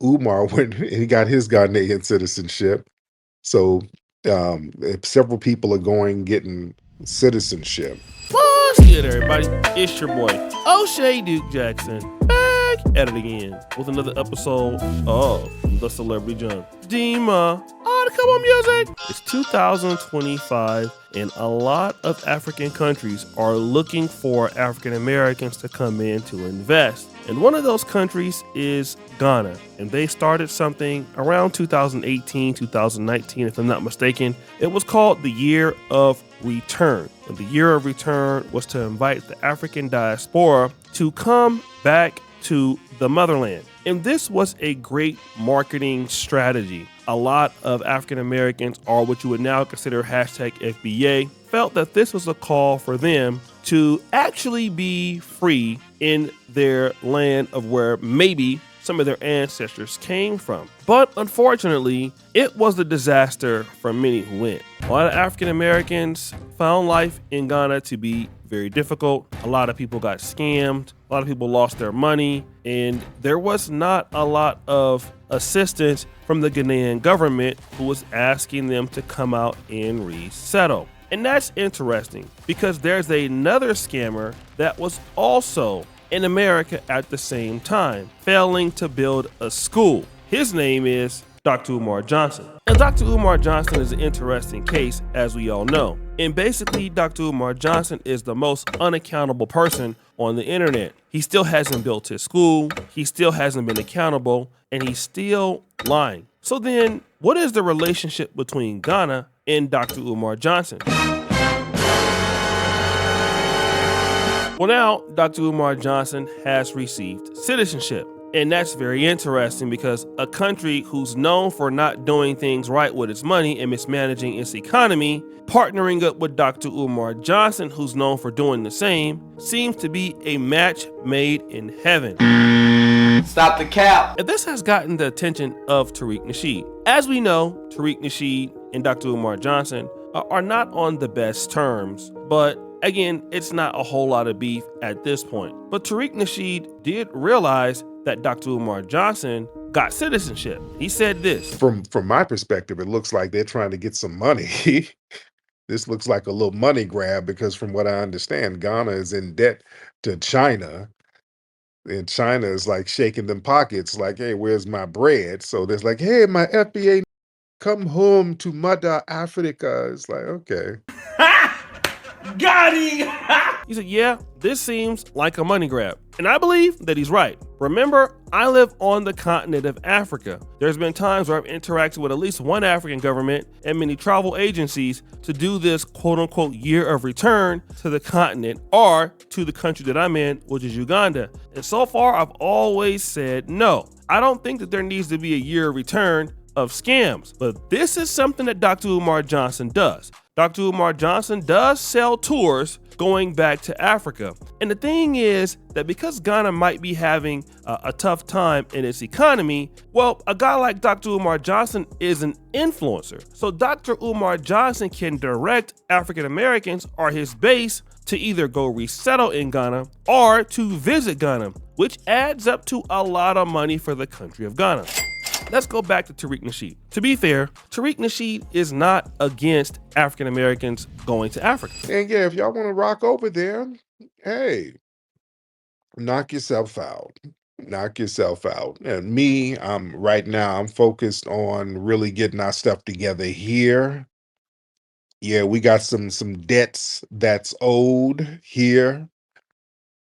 Umar went and he got his Ghanaian citizenship. So several people are going getting citizenship. What's good, everybody? It's your boy, O'Shea Duke Jackson, back at it again with another episode of The Celebrity Junk. Dima, oh, come on, music! It's 2025, and a lot of African countries are looking for African Americans to come in to invest. And one of those countries is Ghana. And they started something around 2018, 2019, if I'm not mistaken. It was called the Year of Return. And the Year of Return was to invite the African diaspora to come back to the motherland. And this was a great marketing strategy. A lot of African Americans, or what you would now consider hashtag FBA, felt that this was a call for them to actually be free in their land of where maybe some of their ancestors came from. But unfortunately, it was a disaster for many who went. A lot of African Americans found life in Ghana to be very difficult. A lot of people got scammed. A lot of people lost their money. And there was not a lot of assistance from the Ghanaian government, who was asking them to come out and resettle. And that's interesting because there's another scammer that was also in America at the same time, failing to build a school. His name is Dr. Umar Johnson. And Dr. Umar Johnson is an interesting case, as we all know. And basically, Dr. Umar Johnson is the most unaccountable person on the internet. He still hasn't built his school, he still hasn't been accountable, and he's still lying. So then, what is the relationship between Ghana and Dr. Umar Johnson? Well, now Dr. Umar Johnson has received citizenship. And that's very interesting because a country who's known for not doing things right with its money and mismanaging its economy, partnering up with Dr. Umar Johnson, who's known for doing the same, seems to be a match made in heaven. Stop the cap. And this has gotten the attention of Tariq Nasheed. As we know, Tariq Nasheed and Dr. Umar Johnson are not on the best terms, but again, it's not a whole lot of beef at this point. But Tariq Nasheed did realize that Dr. Umar Johnson got citizenship. He said this. From my perspective, it looks like they're trying to get some money. This looks like a little money grab because from what I understand, Ghana is in debt to China. And China is like shaking them pockets like, hey, where's my bread? So there's like, hey, my FBA, come home to Mother Africa. It's like, okay. Got him! He said, yeah, this seems like a money grab. And I believe that he's right. Remember, I live on the continent of Africa. There's been times where I've interacted with at least one African government and many travel agencies to do this quote unquote year of return to the continent or to the country that I'm in, which is Uganda. And so far, I've always said no. I don't think that there needs to be a year of return of scams. But this is something that Dr. Umar Johnson does. Dr. Umar Johnson does sell tours going back to Africa. And the thing is that because Ghana might be having a tough time in its economy, well, a guy like Dr. Umar Johnson is an influencer. So Dr. Umar Johnson can direct African Americans or his base to either go resettle in Ghana or to visit Ghana, which adds up to a lot of money for the country of Ghana. Let's go back to Tariq Nasheed. To be fair, Tariq Nasheed is not against African Americans going to Africa. And yeah, if y'all want to rock over there, hey, knock yourself out. Knock yourself out. And me, right now, I'm focused on really getting our stuff together here. Yeah, we got some debts that's owed here,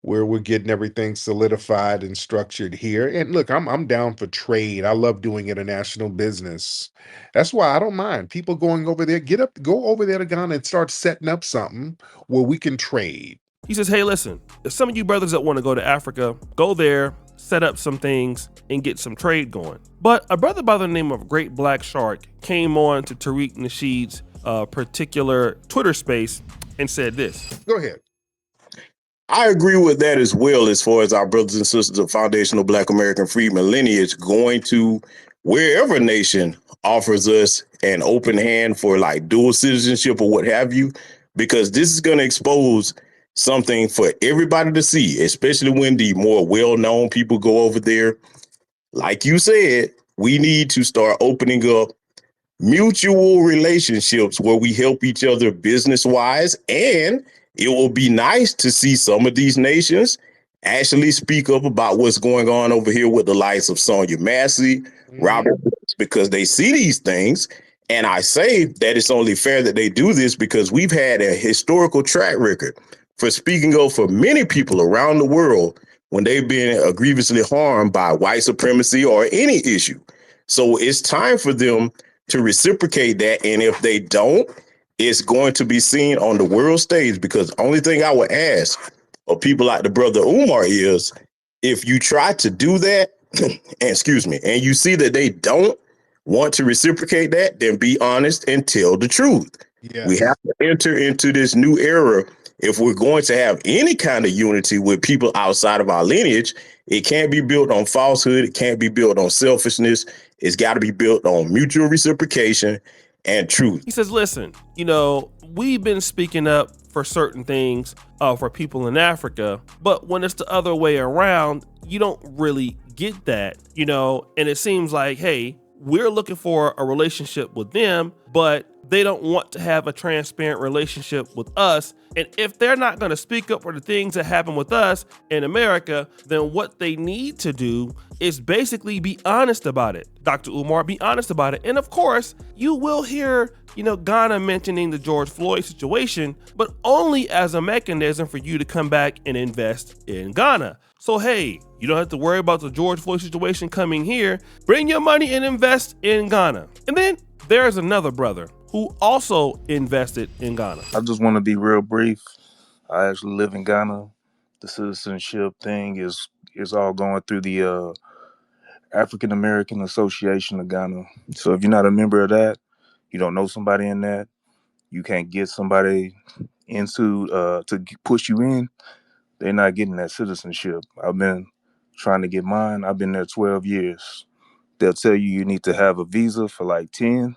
where we're getting everything solidified and structured here. And look, I'm down for trade. I love doing international business. That's why I don't mind people going over there. Go over there to Ghana and start setting up something where we can trade. He says, hey, listen, if some of you brothers that want to go to Africa, go there, set up some things, and get some trade going. But a brother by the name of Great Black Shark came on to Tariq Nasheed's particular Twitter space and said this. Go ahead. I agree with that as well, as far as our brothers and sisters of foundational Black American freedmen lineage going to wherever nation offers us an open hand for like dual citizenship or what have you, because this is going to expose something for everybody to see, especially when the more well-known people go over there. like you said, we need to start opening up mutual relationships where we help each other business wise. And it will be nice to see some of these nations actually speak up about what's going on over here with the likes of Sonia Massey, Hmm. Robert, because they see these things. And I say that it's only fair that they do this because we've had a historical track record for speaking up for many people around the world when they've been grievously harmed by white supremacy or any issue. So it's time for them to reciprocate that. And if they don't, it's going to be seen on the world stage. Because the only thing I would ask of people like the brother Umar is, if you try to do that, and excuse me, and you see that they don't want to reciprocate that, then be honest and tell the truth. We have Yes. to enter into this new era. If we're going to have any kind of unity with people outside of our lineage, it can't be built on falsehood. It can't be built on selfishness. It's got to be built on mutual reciprocation and truth. He says, listen, we've been speaking up for certain things for people in Africa, but when it's the other way around, you don't really get that, and it seems like, hey, we're looking for a relationship with them, but they don't want to have a transparent relationship with us. And if they're not going to speak up for the things that happen with us in America, then what they need to do is basically be honest about it. Dr. Umar, be honest about it. And of course, you will hear, Ghana mentioning the George Floyd situation, but only as a mechanism for you to come back and invest in Ghana. So, hey, you don't have to worry about the George Floyd situation coming here. Bring your money and invest in Ghana. And then there's another brother who also invested in Ghana. I just want to be real brief. I actually live in Ghana. The citizenship thing is all going through the African American Association of Ghana. So if you're not a member of that, you don't know somebody in that, you can't get somebody into to push you in, they're not getting that citizenship. I've been trying to get mine. I've been there 12 years. They'll tell you need to have a visa for like 10.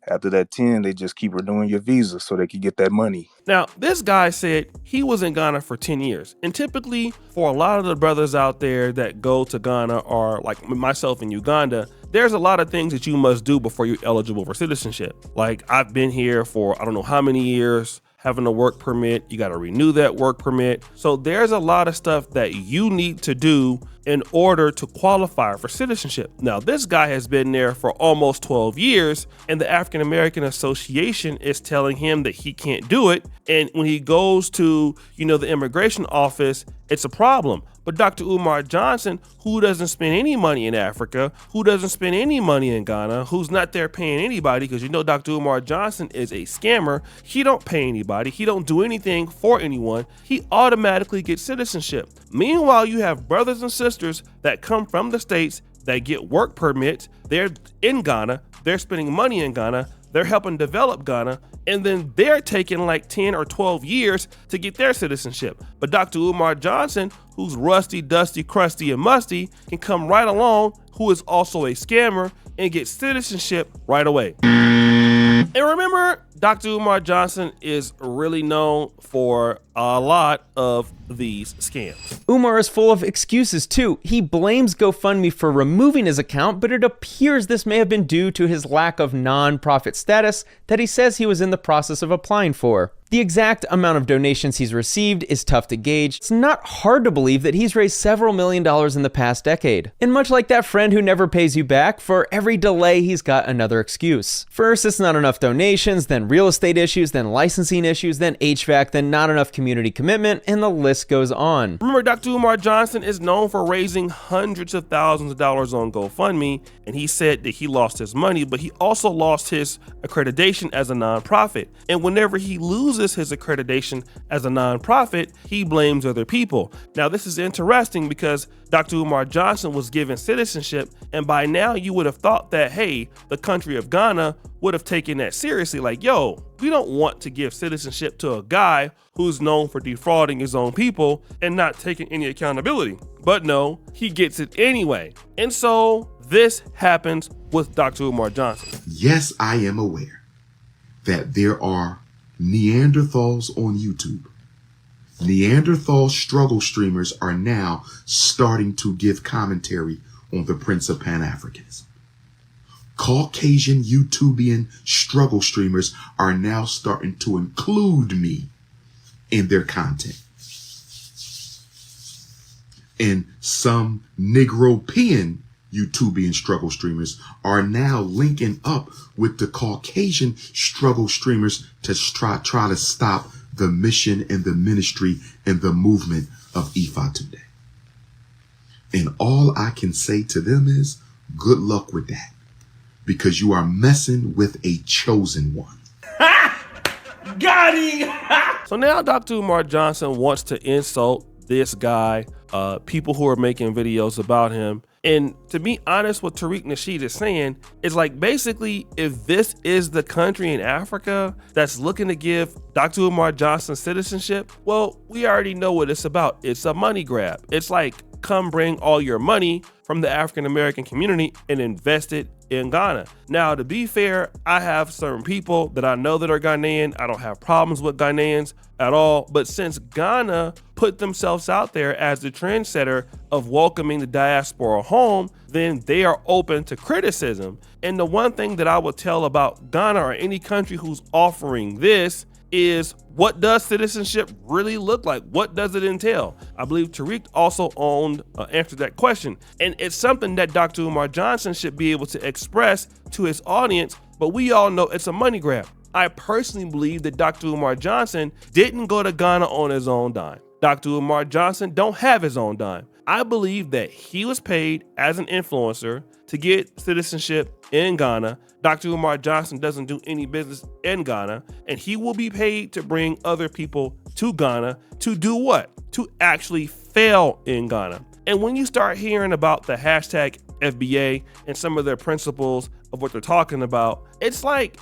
After that 10, they just keep renewing your visa so they can get that money. Now, this guy said he was in Ghana for 10 years. And typically, for a lot of the brothers out there that go to Ghana, or like myself in Uganda, there's a lot of things that you must do before you're eligible for citizenship. Like, I've been here for I don't know how many years, having a work permit. You got to renew that work permit. So there's a lot of stuff that you need to do in order to qualify for citizenship. Now, this guy has been there for almost 12 years, and the African American Association is telling him that he can't do it. And when he goes to, the immigration office, it's a problem. But Dr. Umar Johnson, who doesn't spend any money in Africa, who doesn't spend any money in Ghana, who's not there paying anybody, because Dr. Umar Johnson is a scammer. He don't pay anybody. He don't do anything for anyone. He automatically gets citizenship. Meanwhile, you have brothers and sisters that come from the States that get work permits. They're in Ghana. They're spending money in Ghana. They're helping develop Ghana, and then they're taking like 10 or 12 years to get their citizenship. But Dr. Umar Johnson, who's rusty, dusty, crusty, and musty, can come right along, who is also a scammer, and get citizenship right away. And remember, Dr. Umar Johnson is really known for a lot of these scams. Umar is full of excuses too. He blames GoFundMe for removing his account, but it appears this may have been due to his lack of non-profit status that he says he was in the process of applying for. The exact amount of donations he's received is tough to gauge. It's not hard to believe that he's raised several $millions in the past decade. And much like that friend who never pays you back, for every delay he's got another excuse. First, it's not enough donations, then real estate issues, then licensing issues, then HVAC, then not enough community commitment, and the list goes on. Remember, Dr. Umar Johnson is known for raising hundreds of thousands of dollars on GoFundMe, and he said that he lost his money, but he also lost his accreditation as a nonprofit. And whenever he loses his accreditation as a nonprofit, he blames other people. Now, this is interesting because Dr. Umar Johnson was given citizenship, and by now you would have thought that, hey, the country of Ghana would have taken that seriously. Like, yo, we don't want to give citizenship to a guy who's known for defrauding his own people and not taking any accountability. But no, he gets it anyway. And so this happens with Dr. Umar Johnson. Yes, I am aware that there are Neanderthals on YouTube. Neanderthal struggle streamers are now starting to give commentary on the Prince of Pan-Africanism. Caucasian YouTubian struggle streamers are now starting to include me in their content. And some Negropean YouTubian struggle streamers are now linking up with the Caucasian struggle streamers to try to stop the mission and the ministry and the movement of Ifa today. And all I can say to them is good luck with that, because you are messing with a chosen one. Got him! So now Dr. Umar Johnson wants to insult this guy, people who are making videos about him. And to be honest, what Tariq Nasheed is saying is like, basically, if this is the country in Africa that's looking to give Dr. Umar Johnson citizenship, well, we already know what it's about. It's a money grab. It's like, come bring all your money from the African American community and invest it in Ghana. Now, to be fair, I have certain people that I know that are Ghanaian. I don't have problems with Ghanaians at all. But since Ghana put themselves out there as the trendsetter of welcoming the diaspora home, then they are open to criticism. And the one thing that I would tell about Ghana or any country who's offering this is, what does citizenship really look like? What does it entail? I believe Tariq also answered that question. And it's something that Dr. Umar Johnson should be able to express to his audience, but we all know it's a money grab. I personally believe that Dr. Umar Johnson didn't go to Ghana on his own dime. Dr. Umar Johnson don't have his own dime. I believe that he was paid as an influencer to get citizenship in Ghana. Dr. Umar Johnson doesn't do any business in Ghana, and he will be paid to bring other people to Ghana to do what? To actually fail in Ghana. And when you start hearing about the hashtag FBA and some of their principles of what they're talking about, it's like,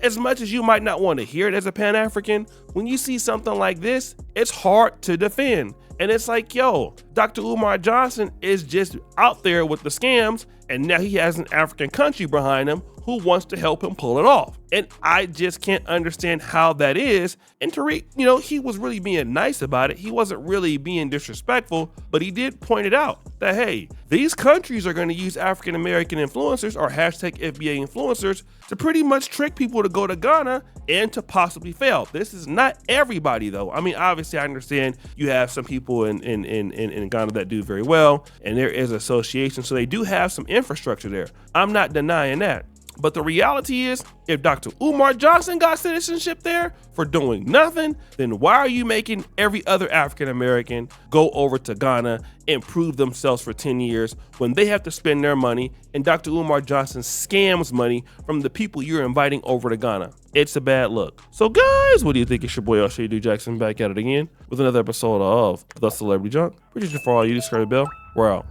as much as you might not want to hear it as a Pan-African, when you see something like this, it's hard to defend. And it's like, yo, Dr. Umar Johnson is just out there with the scams, and now he has an African country behind him who wants to help him pull it off. And I just can't understand how that is. And Tariq, he was really being nice about it. He wasn't really being disrespectful, but he did point it out that, hey, these countries are going to use African American influencers or hashtag FBA influencers to pretty much trick people to go to Ghana and to possibly fail. This is not everybody, though. I mean, obviously, I understand you have some people in Ghana that do very well, and there is association, so they do have some infrastructure there. I'm not denying that. But the reality is, if Dr. Umar Johnson got citizenship there for doing nothing, then why are you making every other African American go over to Ghana and prove themselves for 10 years when they have to spend their money and Dr. Umar Johnson scams money from the people you're inviting over to Ghana? It's a bad look. So guys, what do you think? It's your boy O'Shea Duke Jackson back at it again with another episode of The Celebrity Junk. Producer for all you, subscribe the bell. We're out.